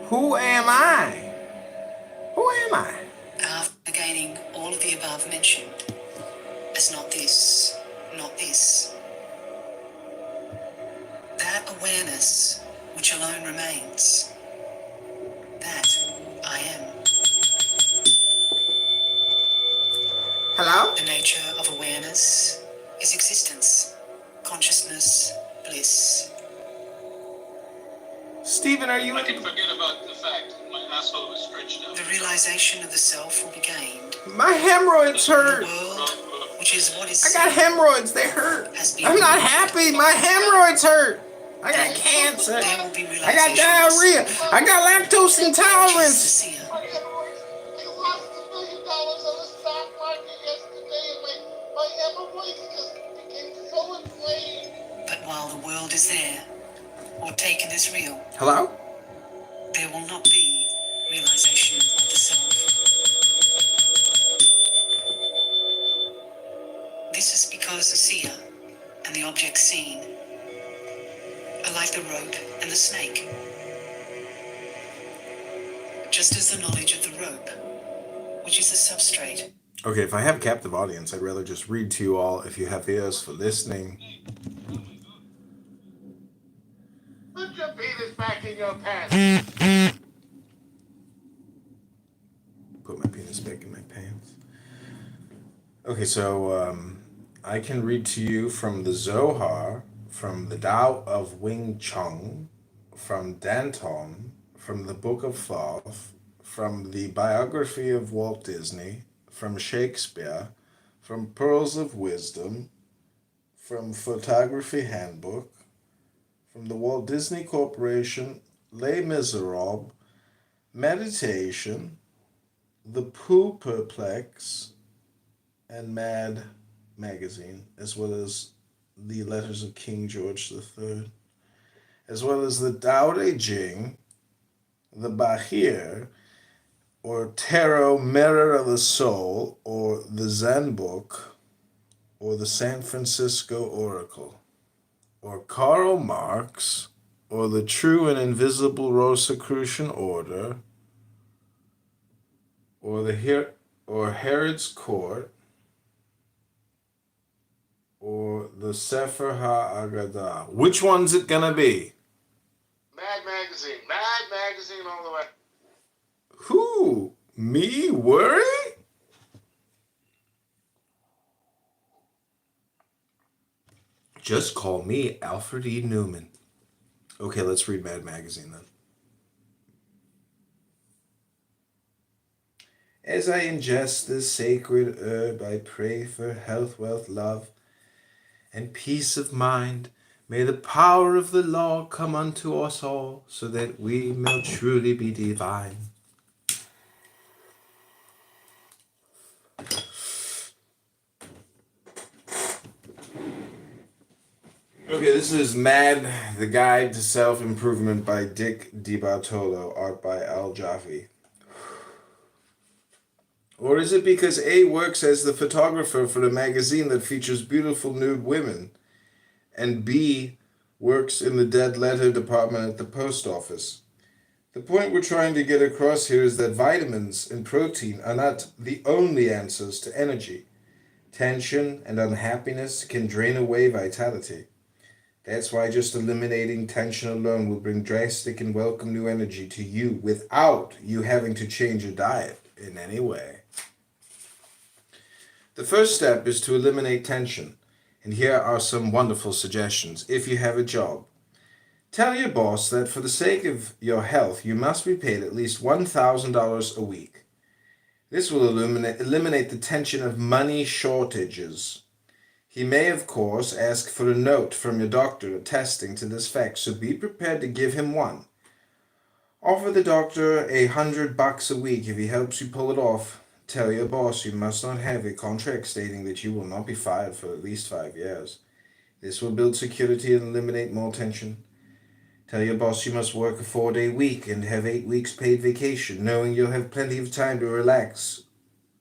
Who am I? Who am I? After gaining all of the above mentioned, as not this, not this, that awareness which alone remains, that I am. Hello? The nature of awareness is existence, consciousness, bliss. Stephen, are you I can forget about the fact that my asshole was stretched out. The realization of the self will be gained. My hemorrhoids The hurt. world, which is what is I got seen, hemorrhoids. They hurt. has been I'm not removed. happy. My hemorrhoids hurt. I got Then cancer. there will be I got realization diarrhea. I got lactose which is the intolerance. seer. I lost $1 million on the stock market yesterday, and my hemorrhoids just became so inflamed. But while the world is there, or taken as real, Hello? there will not be realization of the self. This is because the seer and the object seen are like the rope and the snake. Just as the knowledge of the rope, which is the substrate. Okay, if I have captive audience, I'd rather just read to you all if you have ears for listening. Put your penis back in your pants. Put my penis back in my pants. Okay, so I can read to you from the Zohar, from the Tao of Wing Chun, from Danton, from the Book of Thoth, from the biography of Walt Disney, from Shakespeare, from Pearls of Wisdom, from Photography Handbook, from the Walt Disney Corporation, Les Miserables, Meditation, The Pooh Perplex, and Mad magazine, as well as the Letters of King George III, as well as the Tao Te Ching, the Bahir, or Tarot Mirror of the Soul, or the Zen Book, or the San Francisco Oracle, or Karl Marx, or the True and Invisible Rosicrucian Order, or or Herod's Court, or the Sefer HaAgadah. Which one's it gonna be? Mad magazine all the way. Who? Me? Worry? Just call me Alfred E. Newman. Okay, let's read Mad Magazine then. As I ingest this sacred herb, I pray for health, wealth, love, and peace of mind. May the power of the law come unto us all, so that we may truly be divine. Okay, this is Mad, The Guide to Self-Improvement by Dick DiBartolo, art by Al Jaffe. Or is it because A works as the photographer for the magazine that features beautiful nude women, and B works in the dead letter department at the post office? The point we're trying to get across here is that vitamins and protein are not the only answers to energy. Tension and unhappiness can drain away vitality. That's why just eliminating tension alone will bring drastic and welcome new energy to you without you having to change your diet in any way. The first step is to eliminate tension, and here are some wonderful suggestions if you have a job. Tell your boss that for the sake of your health, you must be paid at least $1,000 a week. This will eliminate the tension of money shortages. He may, of course, ask for a note from your doctor attesting to this fact, so be prepared to give him one. Offer the doctor $100 a week if he helps you pull it off. Tell your boss you must not have a contract stating that you will not be fired for at least 5 years. This will build security and eliminate more tension. Tell your boss you must work a 4-day week and have 8 weeks paid vacation, knowing you'll have plenty of time to relax.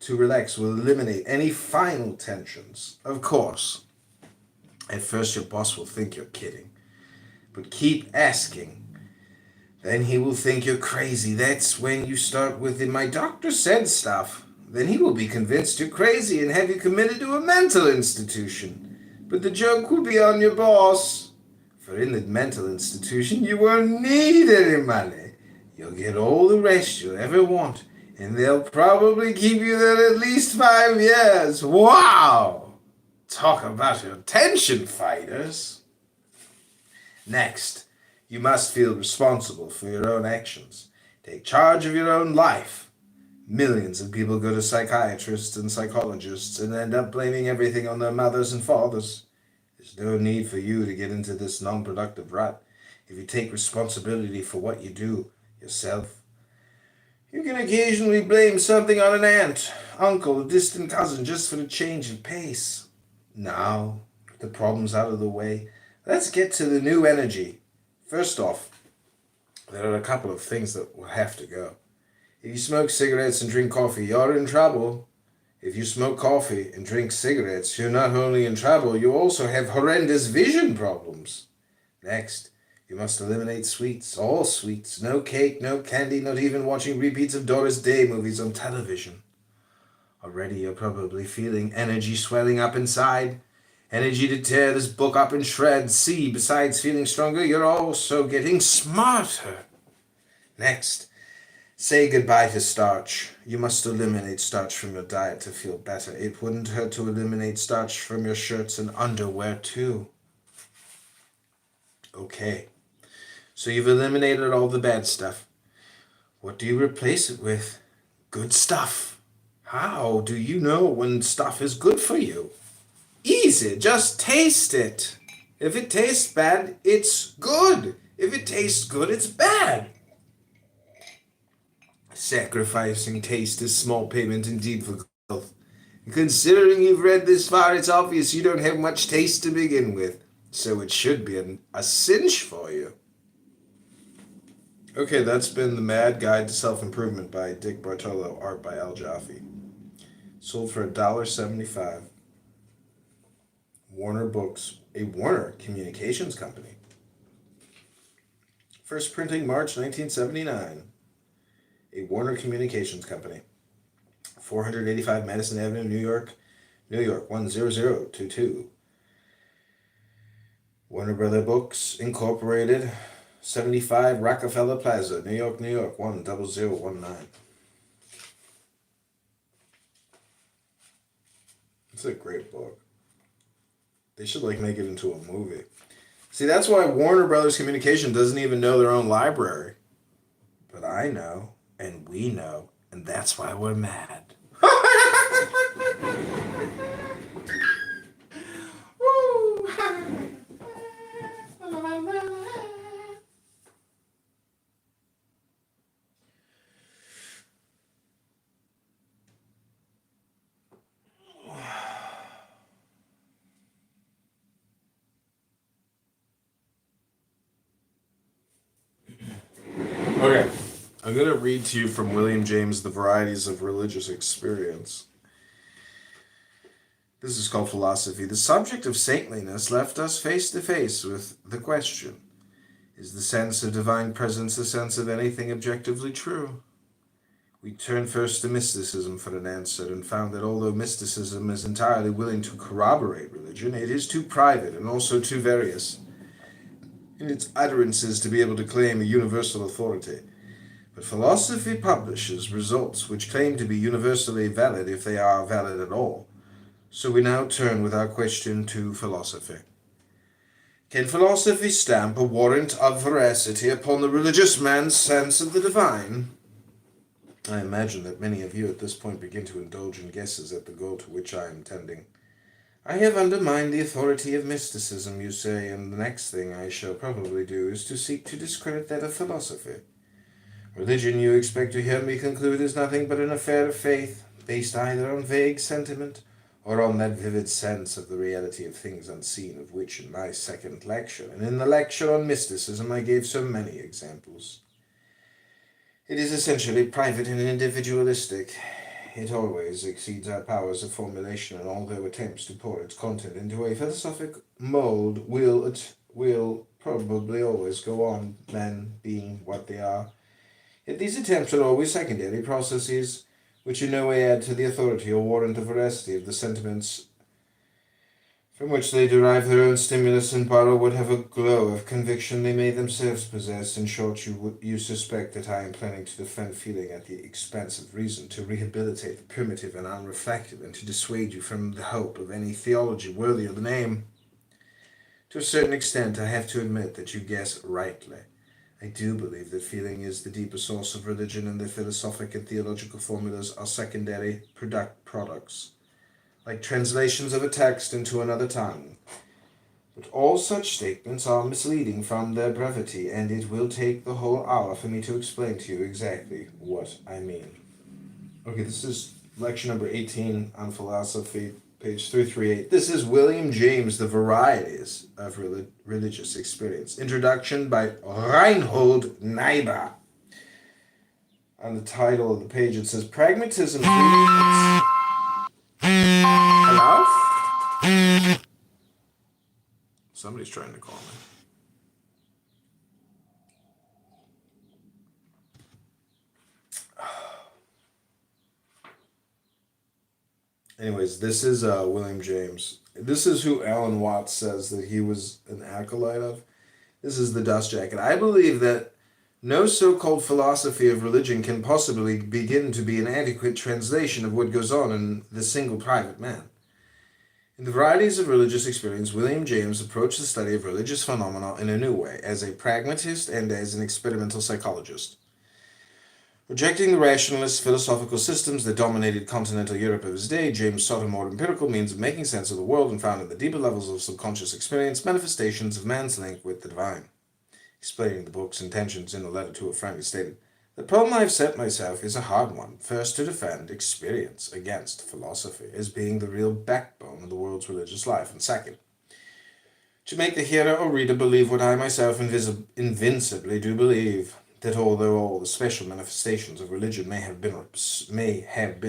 To relax will eliminate any final tensions. Of course, at first your boss will think you're kidding, but keep asking. Then he will think you're crazy. That's when you start with the "my doctor said" stuff. Then he will be convinced you're crazy and have you committed to a mental institution. But the joke will be on your boss. For in the mental institution you won't need any money. You'll get all the rest you'll ever want, and they'll probably keep you there at least 5 years. Wow! Talk about attention fighters. Next, you must feel responsible for your own actions. Take charge of your own life. Millions of people go to psychiatrists and psychologists and end up blaming everything on their mothers and fathers. There's no need for you to get into this non-productive rut if you take responsibility for what you do yourself. You can occasionally blame something on an aunt, uncle, or distant cousin just for the change of pace. Now, the problem's out of the way, let's get to the new energy. First off, there are a couple of things that will have to go. If you smoke cigarettes and drink coffee, you're in trouble. If you smoke coffee and drink cigarettes, you're not only in trouble, you also have horrendous vision problems. Next, you must eliminate sweets, all sweets, no cake, no candy, not even watching repeats of Doris Day movies on television. Already you're probably feeling energy swelling up inside, energy to tear this book up in shreds. See, besides feeling stronger, you're also getting smarter. Next, say goodbye to starch. You must eliminate starch from your diet to feel better. It wouldn't hurt to eliminate starch from your shirts and underwear too. Okay, so you've eliminated all the bad stuff. What do you replace it with? Good stuff. How do you know when stuff is good for you? Easy, just taste it. If it tastes bad, it's good. If it tastes good, it's bad. Sacrificing taste is small payment indeed for health. Considering you've read this far, it's obvious you don't have much taste to begin with, so it should be a cinch for you. Okay, that's been The Mad Guide to Self-Improvement by Dick Bartolo, art by Al Jaffe. Sold for $1.75. Warner Books, a Warner Communications company. First printing March 1979. A Warner Communications company. 485 Madison Avenue, New York, New York 10022. Warner Brother Books Incorporated, 75 Rockefeller Plaza, New York, New York 10019. It's a great book. They should make it into a movie. See, that's why Warner Brothers Communication doesn't even know their own library. But I know, and we know, and that's why we're mad. Okay, I'm going to read to you from William James, The Varieties of Religious Experience. This is called Philosophy. The subject of saintliness left us face to face with the question, is the sense of divine presence the sense of anything objectively true? We turned first to mysticism for an answer and found that although mysticism is entirely willing to corroborate religion, it is too private and also too various in its utterances to be able to claim a universal authority. But philosophy publishes results which claim to be universally valid if they are valid at all. So we now turn with our question to philosophy. Can philosophy stamp a warrant of veracity upon the religious man's sense of the divine? I imagine that many of you at this point begin to indulge in guesses at the goal to which I am tending. I have undermined the authority of mysticism, you say, and the next thing I shall probably do is to seek to discredit that of philosophy. Religion, you expect to hear me conclude, is nothing but an affair of faith, based either on vague sentiment or on that vivid sense of the reality of things unseen, of which in my second lecture, and in the lecture on mysticism, I gave so many examples. It is essentially private and individualistic. It always exceeds our powers of formulation, and although attempts to pour its content into a philosophic mold will probably always go on, men being what they are. Yet these attempts are always secondary processes, which in no way add to the authority or warrant the veracity of the sentiments from which they derive their own stimulus and borrow whatever glow of conviction they may themselves possess. In short, you suspect that I am planning to defend feeling at the expense of reason, to rehabilitate the primitive and unreflective, and to dissuade you from the hope of any theology worthy of the name. To a certain extent, I have to admit that you guess rightly. I do believe that feeling is the deeper source of religion, and that philosophic and theological formulas are secondary products, like translations of a text into another tongue. But all such statements are misleading from their brevity, and it will take the whole hour for me to explain to you exactly what I mean. Okay, this is lecture number 18 on philosophy, page 338. This is William James, The Varieties of Religious Experience. Introduction by Reinhold Niebuhr. On the title of the page, it says, Pragmatism... Hello? Somebody's trying to call me. Anyways, this is William James. This is who Alan Watts says that he was an acolyte of. This is the dust jacket. I believe that no so-called philosophy of religion can possibly begin to be an adequate translation of what goes on in the single private man. In The Varieties of Religious Experience, William James approached the study of religious phenomena in a new way, as a pragmatist and as an experimental psychologist. Rejecting the rationalist philosophical systems that dominated continental Europe of his day, James sought a more empirical means of making sense of the world and found in the deeper levels of subconscious experience manifestations of man's link with the divine. Explaining the book's intentions in a letter to a friend, he stated, The problem I've set myself is a hard one. First, to defend experience against philosophy as being the real backbone of the world's religious life, and second, to make the hearer or reader believe what I myself invincibly do believe, that although all the special manifestations of religion may have been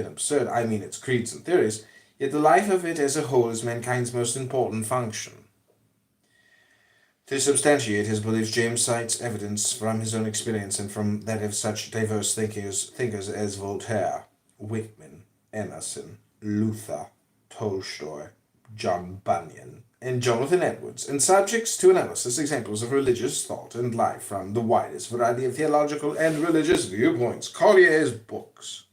absurd, I mean its creeds and theories, yet the life of it as a whole is mankind's most important function. To substantiate his beliefs, James cites evidence from his own experience and from that of such diverse thinkers as Voltaire, Whitman, Emerson, Luther, Tolstoy, John Bunyan, and Jonathan Edwards, and subjects to analysis examples of religious thought and life from the widest variety of theological and religious viewpoints. Collier's Books,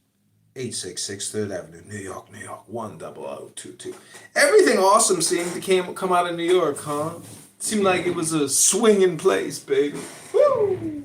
866 3rd Avenue, New York, New York, 10022. Everything awesome seemed to come out of New York, huh? Seemed like it was a swinging place, baby. Woo!